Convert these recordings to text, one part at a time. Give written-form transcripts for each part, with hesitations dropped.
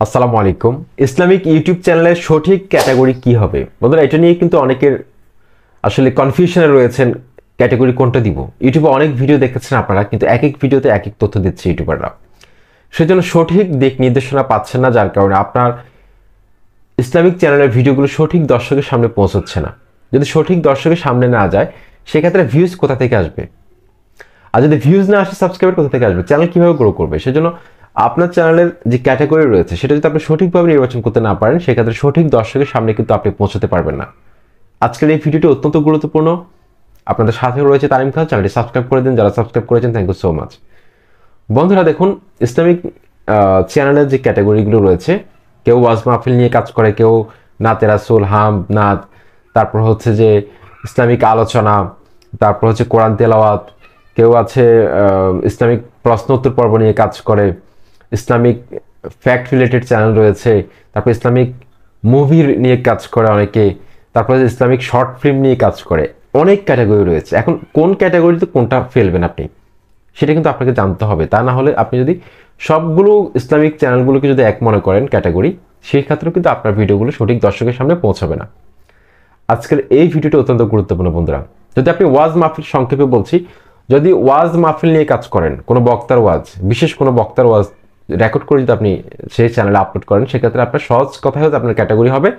আসসালামু আলাইকুম। Islamic YouTube চ্যানেলের সঠিক ক্যাটাগরি কি হবে? বন্ধুরা, এটা নিয়ে কিন্তু অনেকের আসলে কনফিউশনে রয়েছেন, ক্যাটাগরি কোনটা দিব। ইউটিউবে অনেক ভিডিও দেখেছেন আপনারা, কিন্তু এক এক ভিডিওতে এক এক তথ্য দিচ্ছে ইউটিউবাররা। সেজন্য সঠিক দিক নির্দেশনা পাচ্ছেন না, যার কারণে আপনার ইসলামিক চ্যানেলের ভিডিওগুলো সঠিক দর্শকের সামনে পৌঁছচ্ছে না। যদি সঠিক দর্শকের সামনে না যায়, সেক্ষেত্রে ভিউজ কোথা থেকে আসবে? আর যদি ভিউজ না আসে, সাবস্ক্রাইবার কোথা থেকে আসবে? চ্যানেল কিভাবে গ্রো করবে? সেজন্য আপনার চ্যানেলের যে ক্যাটাগরি রয়েছে, সেটা যদি আপনি সঠিকভাবে নির্বাচন করতে না পারেন, সেক্ষেত্রে সঠিক দর্শকের সামনে কিন্তু আপনি পৌঁছতে পারবেন না। আজকের এই ভিডিওটি অত্যন্ত গুরুত্বপূর্ণ। আপনাদের সাথে রয়েছে তারিম খান। চ্যানেলটি সাবস্ক্রাইব করে দিন, যারা সাবস্ক্রাইব করেছেন থ্যাংক ইউ সো মাচ। বন্ধুরা দেখুন, ইসলামিক চ্যানেলের যে ক্যাটাগরিগুলো রয়েছে, কেউ ওয়াজ মাহফিল নিয়ে কাজ করে, কেউ নাতে রাসূল, হাম নাত, তারপর হচ্ছে যে ইসলামিক আলোচনা, তারপর হচ্ছে কোরআন তেলাওয়াত, কেউ আছে ইসলামিক প্রশ্ন উত্তর পর্ব নিয়ে কাজ করে, ইসলামিক ফ্যাক্ট রিলেটেড চ্যানেল রয়েছে, তারপর ইসলামিক মুভি নিয়ে কাজ করে অনেকে, তারপরে ইসলামিক শর্ট ফিল্ম নিয়ে কাজ করে। অনেক ক্যাটাগরি রয়েছে। এখন কোন ক্যাটাগরিতে কোনটা ফেলবেন আপনি, সেটা কিন্তু আপনাকে জানতে হবে। তা না হলে আপনি যদি সবগুলো ইসলামিক চ্যানেলগুলোকে যদি এক মনে করেন ক্যাটাগরি, সেই ক্ষেত্রেও কিন্তু আপনার ভিডিওগুলো সঠিক দর্শকের সামনে পৌঁছাবে না। আজকের এই ভিডিওটি অত্যন্ত গুরুত্বপূর্ণ বন্ধুরা। যদি আপনি ওয়াজ মাহফিল, সংক্ষেপে বলছি, যদি ওয়াজ মাহফিল নিয়ে কাজ করেন, কোনো বক্তার ওয়াজ, বিশেষ কোনো বক্তার ওয়াজ রেকর্ড করে যদি আপনি সেই চ্যানেলে আপলোড করেন, সেক্ষেত্রে আপনার সহজ কথাই হচ্ছে আপনার ক্যাটাগরি হবে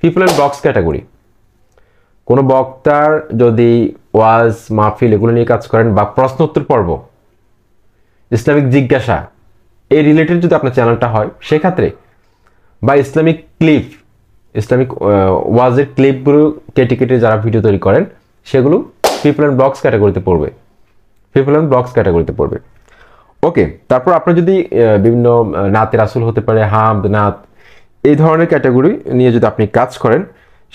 পিপল অ্যান্ড ব্লগস ক্যাটাগরি। কোনো বক্তার যদি ওয়াজ মাহফিল এগুলো নিয়ে কাজ করেন, বা প্রশ্ন উত্তর পর্ব, ইসলামিক জিজ্ঞাসা, এই রিলেটেড যদি আপনার চ্যানেলটা হয়, সেক্ষেত্রে, বা ইসলামিক ক্লিপ, ইসলামিক ওয়াজের ক্লিপগুলো কেটে কেটে যারা ভিডিও তৈরি করেন, সেগুলো পিপল অ্যান্ড ব্লগস ক্যাটাগরিতে পড়বে, পিপল অ্যান্ড ব্লগস ক্যাটাগরিতে পড়বে। ওকে, তারপর আপনার যদি বিভিন্ন নাতে রাসূল হতে পারে, হামদ, নাত, এই ধরনের ক্যাটাগরি নিয়ে যদি আপনি কাজ করেন,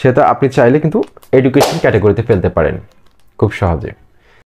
সেটা আপনি চাইলে কিন্তু এডুকেশন ক্যাটাগরিতে ফেলতে পারেন খুব সহজে।